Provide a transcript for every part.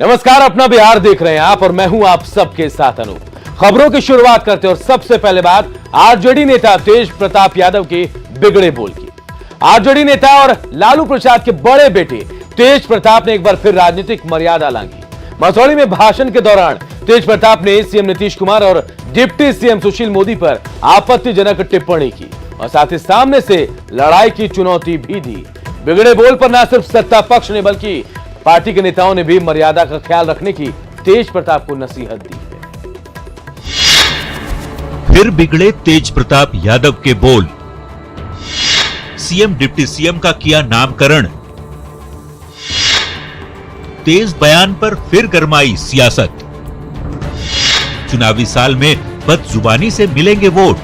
नमस्कार, अपना बिहार देख रहे हैं आप और मैं हूं आप सबके साथ अनूप। खबरों की शुरुआत करते हैं और सबसे पहले बात आरजेडी नेता तेज प्रताप यादव के बिगड़े बोल की। आरजेडी नेता और लालू प्रसाद के बड़े बेटे तेज प्रताप ने एक बार फिर राजनीतिक मर्यादा लांघी। मसौढ़ी में भाषण के दौरान तेज प्रताप ने सीएम नीतीश कुमार और डिप्टी सीएम सुशील मोदी पर आपत्तिजनक टिप्पणी की और साथ ही सामने से लड़ाई की चुनौती भी दी। बिगड़े बोल पर न सिर्फ सत्ता पक्ष ने बल्कि पार्टी के नेताओं ने भी मर्यादा का ख्याल रखने की तेज प्रताप को नसीहत दी है। फिर बिगड़े तेज प्रताप यादव के बोल। सीएम डिप्टी सीएम का किया नामकरण। तेज बयान पर फिर गरमाई सियासत। चुनावी साल में बदजुबानी से मिलेंगे वोट।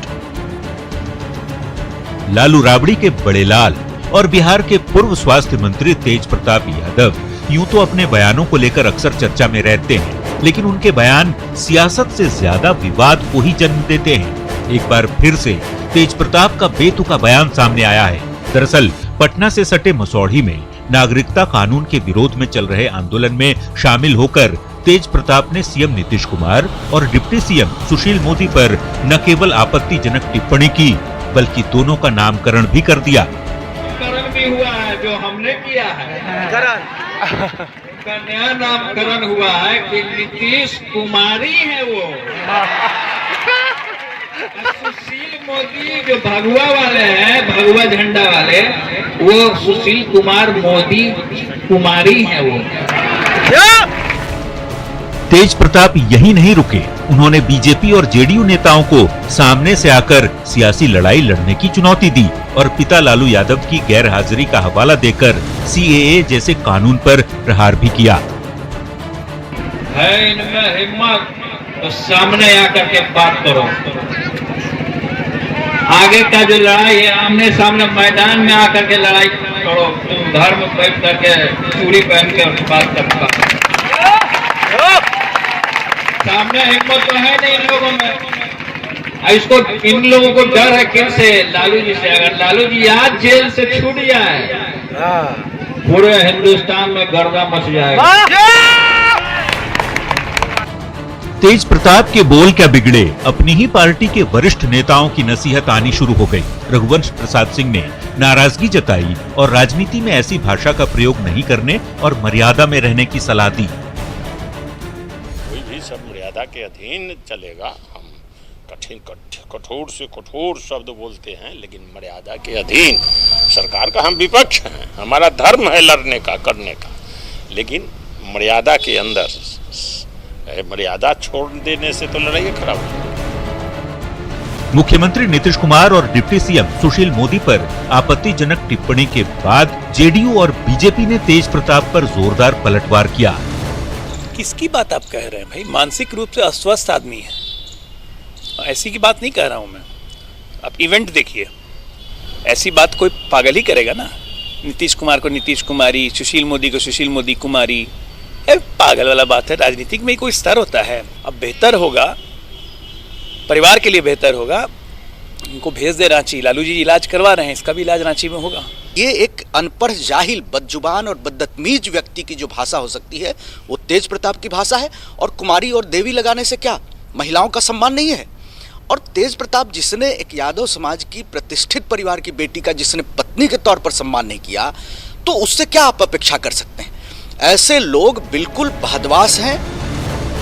लालू राबड़ी के बड़े लाल और बिहार के पूर्व स्वास्थ्य मंत्री तेज प्रताप यादव यूं तो अपने बयानों को लेकर अक्सर चर्चा में रहते हैं, लेकिन उनके बयान सियासत से ज्यादा विवाद को ही जन्म देते हैं। एक बार फिर से तेज प्रताप का बेतुका बयान सामने आया है। दरअसल पटना से सटे मसौढ़ी में नागरिकता कानून के विरोध में चल रहे आंदोलन में शामिल होकर तेज प्रताप ने सीएम नीतीश कुमार और डिप्टी सीएम सुशील मोदी पर न केवल आपत्तिजनक टिप्पणी की, बल्कि दोनों का नामकरण भी कर दिया। नामकरण भी हुआ है, जो हमने किया है उनका नया नामकरण हुआ है कि नीतीश कुमारी है वो। सुशील मोदी जो भगवा वाले हैं, भगवा झंडा वाले, वो सुशील कुमार मोदी कुमारी है वो। तेज प्रताप यही नहीं रुके, उन्होंने बीजेपी और जेडीयू नेताओं को सामने से आकर सियासी लड़ाई लड़ने की चुनौती दी और पिता लालू यादव की गैर हाजिरी का हवाला देकर सीएए जैसे कानून पर प्रहार भी किया। है इनमें हिम्मत तो सामने आकर के बात करो। आगे का जो लड़ाई है आमने सामने मैदान में आकर के लड़ाई करो। तुम घर में बैठ करके चूड़ी पहन के बात करता, सामने हिम्मत तो है नहीं इन लोगों में। इसको इन लोगों को डर है किनसे? लालू जी से। अगर लालू जी आज जेल से छूट जाए, पूरे हिंदुस्तान में गर्दा मच जाएगा। तेज प्रताप के बोल क्या बिगड़े, अपनी ही पार्टी के वरिष्ठ नेताओं की नसीहत आनी शुरू हो गई। रघुवंश प्रसाद सिंह ने नाराजगी जताई और राजनीति में ऐसी भाषा का प्रयोग नहीं करने और मर्यादा में रहने की सलाह दी। सब मर्यादा के अधीन चलेगा। हम कठोर से कठोर शब्द बोलते हैं, लेकिन मर्यादा के अधीन। सरकार का हम विपक्ष हैं, हमारा धर्म है लड़ने का, करने का, लेकिन मर्यादा के अंदर। मर्यादा छोड़ देने से तो लड़ाई खराब होगी। मुख्यमंत्री नीतीश कुमार और डिप्टी सीएम सुशील मोदी पर आपत्तिजनक टिप्पणी के बाद जेडीयू और बीजेपी ने तेज प्रताप पर जोरदार पलटवार किया। किसकी बात आप कह रहे हैं भाई? मानसिक रूप से अस्वस्थ आदमी है, ऐसी की बात नहीं कह रहा हूं मैं। आप इवेंट देखिए, ऐसी बात कोई पागल ही करेगा ना। नीतीश कुमार को नीतीश कुमारी, सुशील मोदी को सुशील मोदी कुमारी, पागल वाला बात है। राजनीतिक में कोई स्तर होता है। अब बेहतर होगा, परिवार के लिए बेहतर होगा, उनको भेज दे रांची। लालू जी इलाज करवा रहे हैं, इसका भी इलाज रांची में होगा। ये एक अनपढ़, जाहिल, बदजुबान और बदतमीज व्यक्ति की जो भाषा हो सकती है वो तेज प्रताप की भाषा है। और कुमारी और देवी लगाने से क्या महिलाओं का सम्मान नहीं है? और तेज प्रताप जिसने एक यादव समाज की प्रतिष्ठित परिवार की बेटी का जिसने पत्नी के तौर पर सम्मान नहीं किया, तो उससे क्या आप अपेक्षा कर सकते हैं? ऐसे लोग बिल्कुल बहदवास हैं।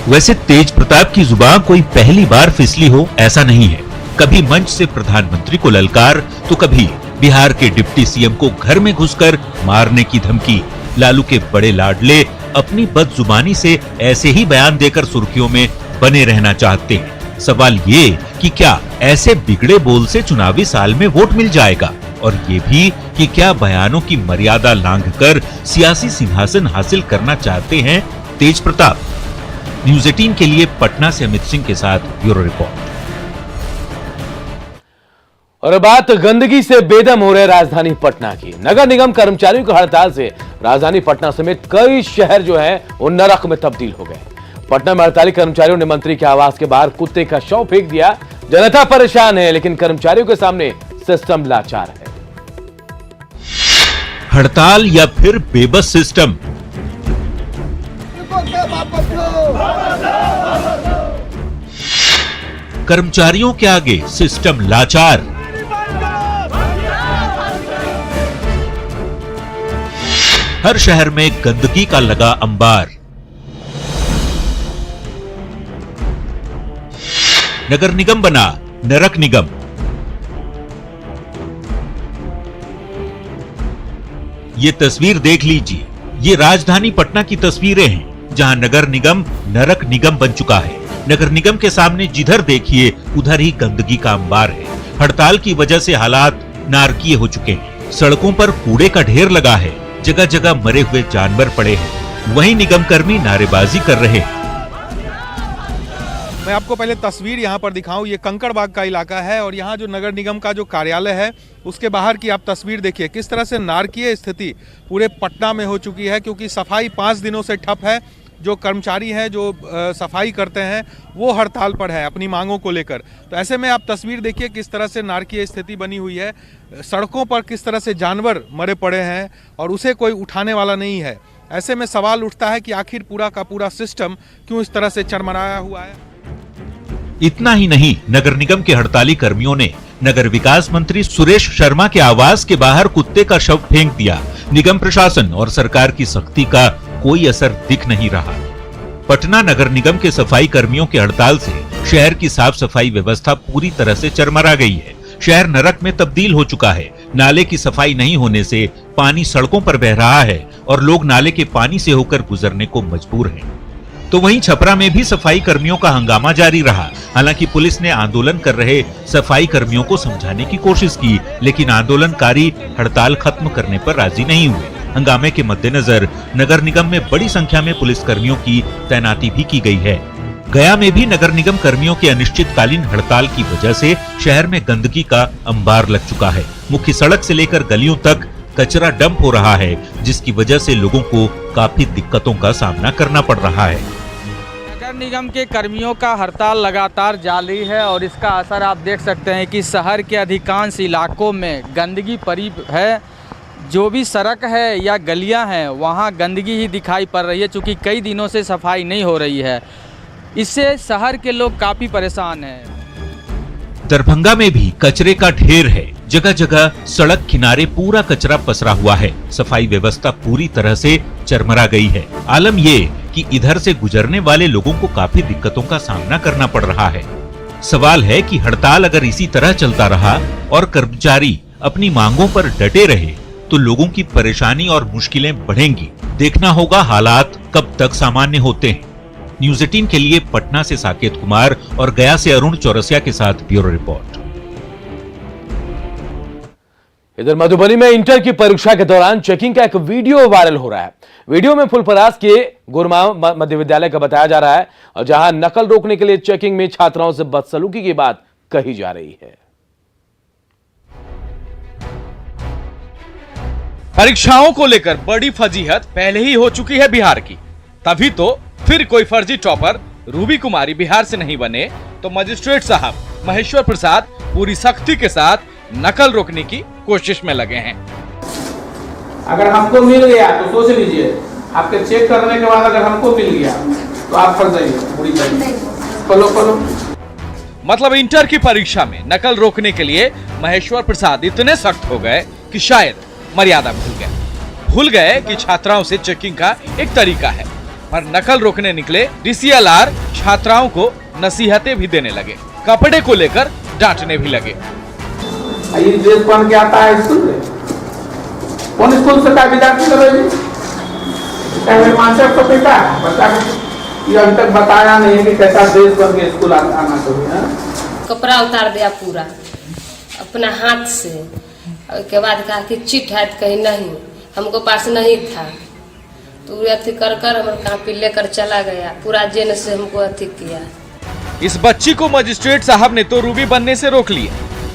वैसे तेज प्रताप की जुबान कोई पहली बार फिसली हो ऐसा नहीं है। कभी मंच से प्रधानमंत्री को ललकार, तो कभी बिहार के डिप्टी सीएम को घर में घुसकर मारने की धमकी। लालू के बड़े लाडले अपनी बदजुबानी से ऐसे ही बयान देकर सुर्खियों में बने रहना चाहते हैं। सवाल ये कि क्या ऐसे बिगड़े बोल से चुनावी साल में वोट मिल जाएगा, और ये भी कि क्या बयानों की मर्यादा लांघकर सियासी सिंहासन हासिल करना चाहते हैं तेज प्रताप। न्यूज़ 18 के लिए पटना से अमित सिंह के साथ ब्यूरो रिपोर्ट। और बात गंदगी से बेदम हो रहे राजधानी पटना की। नगर निगम कर्मचारियों की हड़ताल से राजधानी पटना समेत कई शहर जो है वो नरक में तब्दील हो गए। पटना में हड़ताली कर्मचारियों ने मंत्री के आवास के बाहर कुत्ते का शव फेंक दिया। जनता परेशान है, लेकिन कर्मचारियों के सामने सिस्टम लाचार है। हड़ताल या फिर बेबस सिस्टम। कर्मचारियों के आगे सिस्टम लाचार। हर शहर में गंदगी का लगा अंबार। नगर निगम बना नरक निगम। ये तस्वीर देख लीजिए, ये राजधानी पटना की तस्वीरें हैं, जहां नगर निगम नरक निगम बन चुका है। नगर निगम के सामने जिधर देखिए उधर ही गंदगी का अंबार है। हड़ताल की वजह से हालात नारकीय हो चुके हैं। सड़कों पर कूड़े का ढेर लगा है, जगह जगह मरे हुए जानवर पड़े हैं। वहीं निगम कर्मी नारेबाजी कर रहे हैं। मैं आपको पहले तस्वीर यहाँ पर दिखाऊं। ये कंकड़बाग का इलाका है और यहाँ जो नगर निगम का जो कार्यालय है उसके बाहर की आप तस्वीर देखिए, किस तरह से नारकीय स्थिति पूरे पटना में हो चुकी है, क्योंकि सफाई 5 दिनों से ठप है। जो कर्मचारी हैं जो सफाई करते हैं वो हड़ताल पर है अपनी मांगों को लेकर। तो ऐसे में आप तस्वीर देखिए किस तरह से नारकीय स्थिति बनी हुई है। सड़कों पर किस तरह से जानवर मरे पड़े हैं और उसे कोई उठाने वाला नहीं है। ऐसे में सवाल उठता है कि आखिर पूरा का पूरा सिस्टम क्यों इस तरह से चरमराया हुआ है। इतना ही नहीं, नगर निगम के हड़ताली कर्मियों ने नगर विकास मंत्री सुरेश शर्मा के आवास के बाहर कुत्ते का शव फेंक दिया। निगम प्रशासन और सरकार की सख्ती का कोई असर दिख नहीं रहा। पटना नगर निगम के सफाई कर्मियों के हड़ताल से शहर की साफ सफाई व्यवस्था पूरी तरह से चरमरा गई है। शहर नरक में तब्दील हो चुका है। नाले की सफाई नहीं होने से पानी सड़कों पर बह रहा है और लोग नाले के पानी से होकर गुजरने को मजबूर हैं। तो वहीं छपरा में भी सफाई कर्मियों का हंगामा जारी रहा। हालांकि पुलिस ने आंदोलन कर रहे सफाई कर्मियों को समझाने की कोशिश की, लेकिन आंदोलनकारी हड़ताल खत्म करने पर राजी नहीं हुए। हंगामे के मद्देनजर नगर निगम में बड़ी संख्या में पुलिस कर्मियों की तैनाती भी की गई है। गया में भी नगर निगम कर्मियों की अनिश्चितकालीन हड़ताल की वजह से शहर में गंदगी का अंबार लग चुका है। मुख्य सड़क से लेकर गलियों तक कचरा डंप हो रहा है, जिसकी वजह से लोगों को काफी दिक्कतों का सामना करना पड़ रहा है। नगर निगम के कर्मियों का हड़ताल लगातार जारी है और इसका असर आप देख सकते हैं कि शहर के अधिकांश इलाकों में गंदगी पड़ी है। जो भी सड़क है या गलियां हैं वहां गंदगी ही दिखाई पड़ रही है, क्योंकि कई दिनों से सफाई नहीं हो रही है। इससे शहर के लोग काफी परेशान हैं। दरभंगा में भी कचरे का ढेर है। जगह जगह सड़क किनारे पूरा कचरा पसरा हुआ है। सफाई व्यवस्था पूरी तरह से चरमरा गई है। आलम ये कि इधर से गुजरने वाले लोगों को काफी दिक्कतों का सामना करना पड़ रहा है। सवाल है कि हड़ताल अगर इसी तरह चलता रहा और कर्मचारी अपनी मांगों पर डटे रहे तो लोगों की परेशानी और मुश्किलें बढ़ेंगी। देखना होगा हालात कब तक सामान्य होते हैं। न्यूज़ 18 के लिए पटना से साकेत कुमार और गया से अरुण चौरसिया के साथ ब्यूरो रिपोर्ट। इधर मधुबनी में इंटर की परीक्षा के दौरान चेकिंग का एक वीडियो वायरल हो रहा है। वीडियो में फुलपरास के गुरमांव मध्य विद्यालय का बताया जा रहा है और जहां नकल रोकने के लिए चेकिंग में छात्राओं से बदसलूकी की बात कही जा रही है। परीक्षाओं को लेकर बड़ी फजीहत पहले ही हो चुकी है बिहार की, तभी तो फिर कोई फर्जी टॉपर रूबी कुमारी बिहार से नहीं बने तो मजिस्ट्रेट साहब महेश्वर प्रसाद पूरी सख्ती के साथ नकल रोकने की कोशिश में लगे हैं। अगर हमको मिल गया तो सोच लीजिए, आपके चेक करने के बाद अगर हमको मिल गया तो आप फंस जाइए पूरी तरह। खोलो। मतलब इंटर की परीक्षा में नकल रोकने के लिए महेश्वर प्रसाद इतने सख्त हो गए कि शायद मर्यादा भूल गए कि छात्राओं से चेकिंग का एक तरीका है। पर नकल रोकने निकले डीसीएलआर छात्राओं को नसीहतें भी देने लगे, कपड़े को लेकर डांटने भी लगे। ये ड्रेस पहन के आता है स्कूल में, कौन स्कूल से का विद्यार्थी मास्टर को बेटा बच्चा ये अभी तक बताया नहीं है कि कैसा ड्रेस पहन के स्कूल आना चाहिए। कपड़ा उतार दिया पूरा अपना हाथ से, उसके बाद कहा कि चिट है, कहीं नहीं हमको पास नहीं था तो अथी कर हमारे कापी लेकर चला गया, पूरा जेल से हमको अथी किया। इस बच्ची को मजिस्ट्रेट साहब ने तो रूबी बनने से रोक लिया,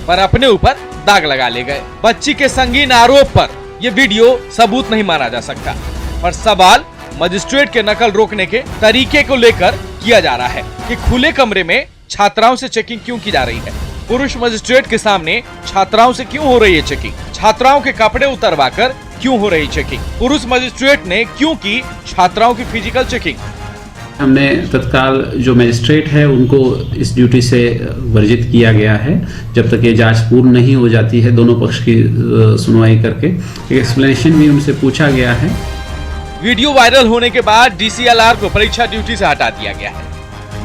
पर अपने ऊपर दाग लगा ले गए। बच्ची के संगीन आरोप पर यह वीडियो सबूत नहीं माना जा सकता, पर सवाल मजिस्ट्रेट के नकल रोकने के तरीके को लेकर किया जा रहा है कि खुले कमरे में छात्राओं से चेकिंग क्यों की जा रही है। पुरुष मजिस्ट्रेट के सामने छात्राओं से क्यों हो रही है चेकिंग, छात्राओं के कपड़े उतरवाकर क्यों हो रही चेकिंग, पुरुष मजिस्ट्रेट ने क्यों की छात्राओं की फिजिकल चेकिंग। हमने तत्काल जो मजिस्ट्रेट है उनको इस ड्यूटी से वर्जित किया गया है जब तक ये जांच पूर्ण नहीं हो जाती है। दोनों पक्ष की सुनवाई करके एक एक्सप्लेनेशन भी उनसे पूछा गया है। वीडियो वायरल होने के बाद डीसीएलआर को परीक्षा ड्यूटी से हटा दिया गया है।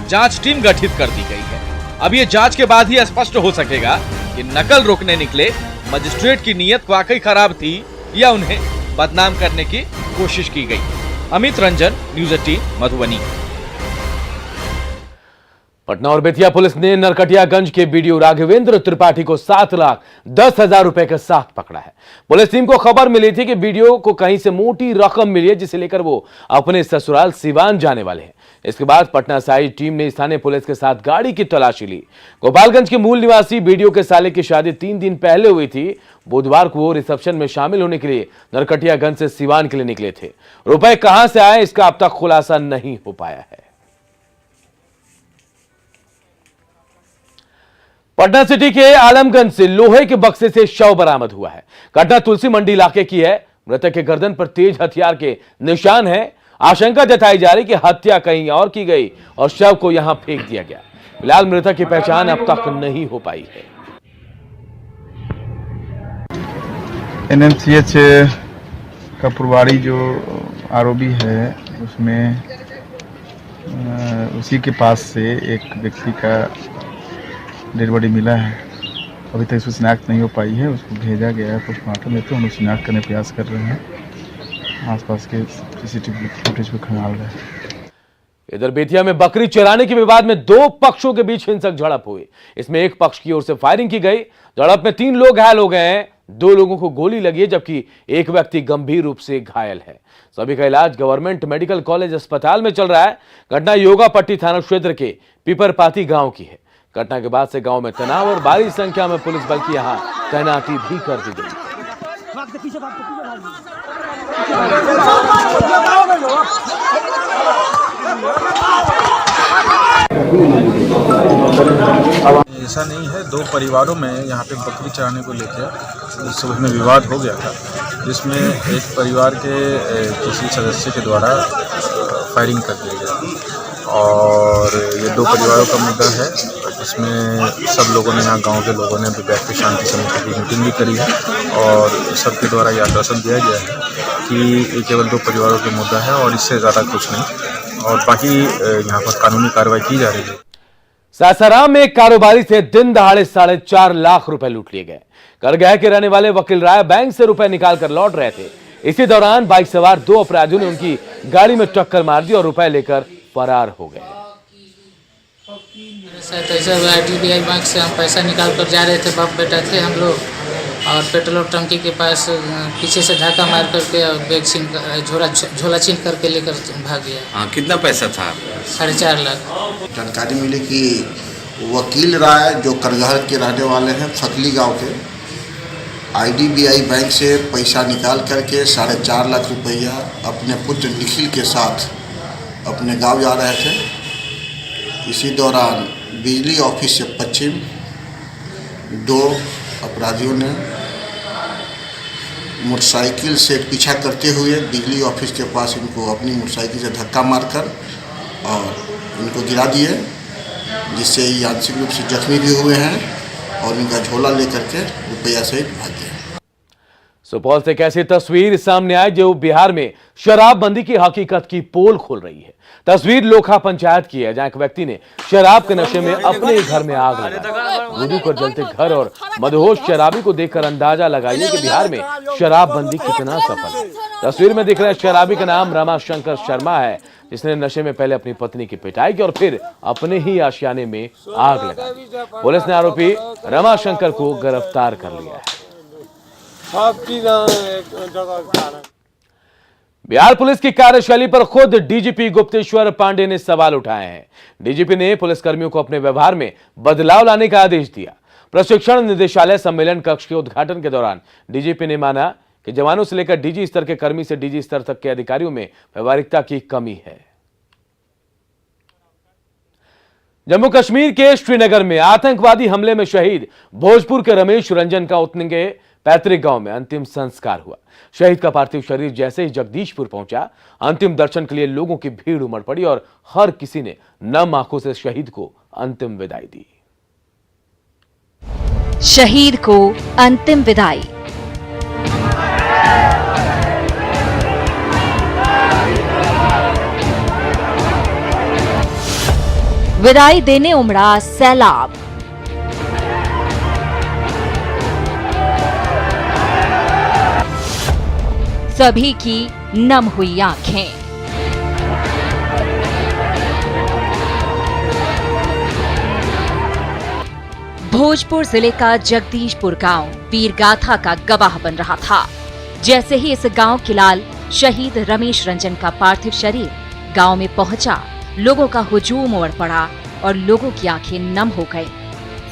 जांच टीम गठित कर दी गई है। अब ये जांच के बाद ही स्पष्ट हो सकेगा कि नकल रोकने निकले मजिस्ट्रेट की नीयत वाकई खराब थी या उन्हें बदनाम करने की कोशिश की गई। अमित रंजन, न्यूज़ 18 मधुबनी। पटना और बेतिया पुलिस ने नरकटियागंज के बीडीओ राघवेंद्र त्रिपाठी को 7,10,000 रुपए के साथ पकड़ा है। पुलिस टीम को खबर मिली थी कि बीडीओ को कहीं से मोटी रकम मिली है, जिसे लेकर वो अपने ससुराल सिवान जाने वाले हैं। इसके बाद पटना से आई टीम ने स्थानीय पुलिस के साथ गाड़ी की तलाशी ली। गोपालगंज के मूल निवासी बीडीओ के साले की शादी 3 दिन पहले हुई थी। बुधवार को वो रिसेप्शन में शामिल होने के लिए नरकटियागंज से सिवान के लिए निकले थे। रुपए कहां से आए इसका अब तक खुलासा नहीं हो पाया है। पटना सिटी के आलमगंज से लोहे के बक्से से शव बरामद हुआ है। घटना तुलसी मंडी इलाके की है। मृतक के गर्दन पर तेज हथियार के निशान हैं। आशंका जताई जा रही कि हत्या कहीं और की गई और शव को यहां फेंक दिया गया। फिलहाल मृतक की पहचान अब तक नहीं हो पाई है। एनएमसीएच का पुरवाड़ी जो आरोपी है उसमें उसी के पास से एक व्यक्ति का डेड बॉडी मिला है। अभी तक इसको शिनाख्त नहीं हो पाई है। उसको भेजा गया है पोस्टमार्टम में, तो हम लोग शिनाख्त करने का प्रयास कर रहे हैं। आसपास के सीसीटीवी फुटेज को खंगाल रहे हैं। इधर बेतिया में बकरी चराने के विवाद में 2 पक्षों के बीच हिंसक झड़प हुई। इसमें एक पक्ष की ओर से फायरिंग की गई। झड़प में 3 लोग घायल हो गए हैं। 2 लोगों को गोली लगी है, जबकि एक व्यक्ति गंभीर रूप से घायल है। सभी का इलाज गवर्नमेंट मेडिकल कॉलेज अस्पताल में चल रहा है। घटना योगापट्टी थाना क्षेत्र के पीपरपाती गांव की है। घटना के बाद से गांव में तनाव और भारी संख्या में पुलिस बल की यहां तैनाती भी कर दी गई। ऐसा नहीं है, 2 परिवारों में यहाँ पे बकरी चराने को लेकर सुबह में विवाद हो गया था, जिसमें एक परिवार के किसी सदस्य के द्वारा फायरिंग कर दिया गया और ये 2 परिवारों का मुद्दा है, जिसमें सब लोगों ने, यहाँ गांव के लोगों ने बैठ के शांति समिति की मीटिंग भी करी है और सबके द्वारा ये आश्वासन दिया गया है कि ये केवल 2 परिवारों का मुद्दा है और इससे ज़्यादा कुछ नहीं, और बाकी यहाँ पर कानूनी कार्रवाई की जा रही है। सासाराम में एक कारोबारी से दिन दहाड़े 4.5 लाख रुपए लूट लिए गए। करगह के रहने वाले वकील राय बैंक से रुपए निकालकर लौट रहे थे। इसी दौरान बाइक सवार 2 अपराधियों ने उनकी गाड़ी में टक्कर मार दी और रुपए लेकर फरार हो गए। IDBI बैंक से हम पैसा निकाल कर जा रहे थे, बाप बेटा थे हम लोग, और पेट्रोल टंकी के पास पीछे से धक्का मार करके बैग छीन झोला छीन करके लेकर भाग गया। हाँ, कितना पैसा था? 4.5 लाख। जानकारी मिली कि वकील राय जो करगहर के रहने वाले हैं, फकली गांव के, IDBI बैंक से पैसा निकाल करके 4.5 लाख रुपया अपने पुत्र निखिल के साथ अपने गांव जा रहे थे। इसी दौरान बिजली ऑफिस से पश्चिम 2 अपराधियों ने मोटरसाइकिल से पीछा करते हुए बिजली ऑफिस के पास इनको अपनी मोटरसाइकिल से धक्का मारकर और इनको गिरा दिए, जिससे ये आंशिक रूप से जख्मी भी हुए हैं और इनका झोला लेकर के रुपया सहित भाग गए। सुपौल से एक ऐसी तस्वीर सामने आई जो बिहार में शराबबंदी की हकीकत की पोल खोल रही है। तस्वीर लोखा पंचायत की है, जहां एक व्यक्ति ने शराब के नशे में अपने घर में आग लगाई। गुरु को जलते घर और मदहोश शराबी को देखकर अंदाजा लगाइए कि बिहार में शराबबंदी कितना सफल है। तस्वीर में दिख रहे शराबी का नाम रमाशंकर शर्मा है, जिसने नशे में पहले अपनी पत्नी की पिटाई की और फिर अपने ही आशियाने में आग लगा दी। पुलिस ने आरोपी रमाशंकर को गिरफ्तार कर लिया है। बिहार पुलिस की कार्यशैली पर खुद डीजीपी गुप्तेश्वर पांडे ने सवाल उठाए हैं। डीजीपी ने पुलिसकर्मियों को अपने व्यवहार में बदलाव लाने का आदेश दिया। प्रशिक्षण निदेशालय सम्मेलन कक्ष के उद्घाटन के दौरान डीजीपी ने माना कि जवानों से लेकर डीजी स्तर के कर्मी से डीजी स्तर तक के अधिकारियों में व्यवहारिकता की कमी है। जम्मू कश्मीर के श्रीनगर में आतंकवादी हमले में शहीद भोजपुर के रमेश रंजन का उतनेंगे पैतृक गांव में अंतिम संस्कार हुआ। शहीद का पार्थिव शरीर जैसे ही जगदीशपुर पहुंचा, अंतिम दर्शन के लिए लोगों की भीड़ उमड़ पड़ी और हर किसी ने नम आंखों से शहीद को अंतिम विदाई दी। शहीद को अंतिम विदाई। विदाई देने उमड़ा सैलाब। सभी की नम हुई आंखें। भोजपुर जिले का जगदीशपुर गांव वीर गाथा का गवाह बन रहा था। जैसे ही इस गांव के लाल शहीद रमेश रंजन का पार्थिव शरीर गांव में पहुंचा, लोगों का हुजूम उमड़ पड़ा और लोगों की आंखें नम हो गई।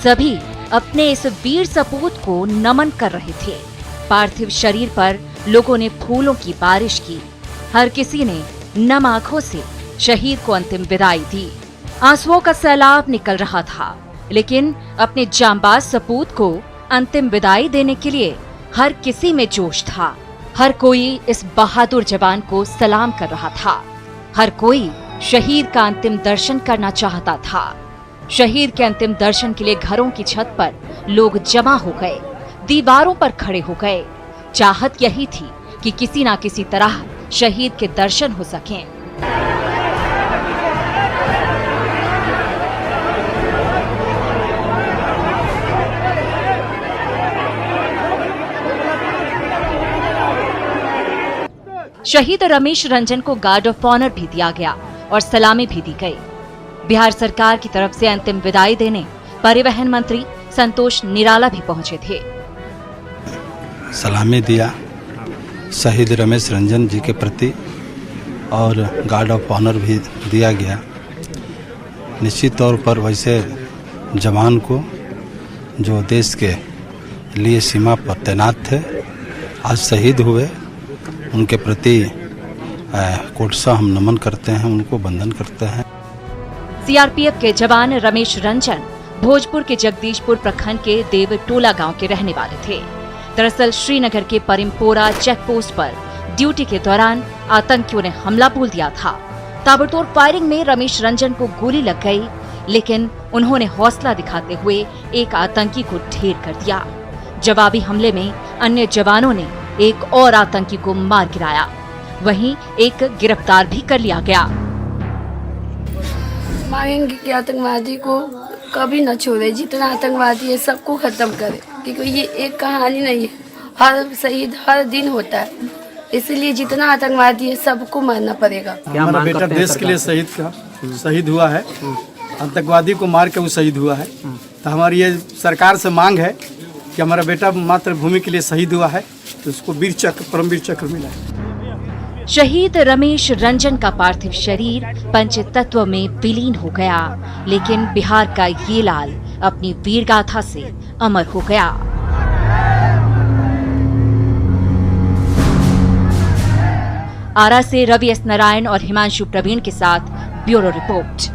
सभी अपने इस वीर सपूत को नमन कर रहे थे। पार्थिव शरीर पर लोगों ने फूलों की बारिश की। हर किसी ने नम आंखों से शहीद को अंतिम विदाई दी। आंसुओं का सैलाब निकल रहा था, लेकिन अपने जांबाज सपूत को अंतिम विदाई देने के लिए हर किसी में जोश था। हर कोई इस बहादुर जवान को सलाम कर रहा था। हर कोई शहीद का अंतिम दर्शन करना चाहता था। शहीद के अंतिम दर्शन के लिए घरों की छत पर लोग जमा हो गए, दीवारों पर खड़े हो गए। चाहत यही थी कि किसी ना किसी तरह शहीद के दर्शन हो सकें। शहीद रमेश रंजन को गार्ड ऑफ ऑनर भी दिया गया और सलामी भी दी गई। बिहार सरकार की तरफ से अंतिम विदाई देने परिवहन मंत्री संतोष निराला भी पहुंचे थे। सलामी दिया शहीद रमेश रंजन जी के प्रति और गार्ड ऑफ ऑनर भी दिया गया। निश्चित तौर पर वैसे जवान को जो देश के लिए सीमा पर तैनात थे, आज शहीद हुए, उनके प्रति कोटसा हम नमन करते हैं, उनको वंदन करते हैं। सीआरपीएफ के जवान रमेश रंजन भोजपुर के जगदीशपुर प्रखंड के देवटोला गांव के रहने वाले थे। दरअसल श्रीनगर के परिमपोरा चेक पोस्ट पर ड्यूटी के दौरान आतंकियों ने हमला बोल दिया था। ताबड़तोड़ फायरिंग में रमेश रंजन को गोली लग गई, लेकिन उन्होंने हौसला दिखाते हुए एक आतंकी को ढेर कर दिया। जवाबी हमले में अन्य जवानों ने एक और आतंकी को मार गिराया। वहीं एक गिरफ्तार भी कर लिया गया। मांगेंगे कि आतंकवादी को कभी न छोड़े, जितना आतंकवादी है सबको खत्म करे, क्योंकि ये एक कहानी नहीं है, हर शहीद हर दिन होता है, इसलिए जितना आतंकवादी है सबको मारना पड़ेगा। हमारा बेटा देश के लिए शहीद हुआ है, आतंकवादी को मार के वो शहीद हुआ है। तो हमारी ये सरकार से मांग है कि हमारा बेटा मातृभूमि के लिए शहीद हुआ है, तो उसको वीर चक्र, परमवीर चक्र मिला है। शहीद रमेश रंजन का पार्थिव शरीर पंचतत्व में विलीन हो गया, लेकिन बिहार का ये लाल अपनी वीर गाथा से अमर हो गया। आरा से रवि एस नारायण और हिमांशु प्रवीण के साथ ब्यूरो रिपोर्ट।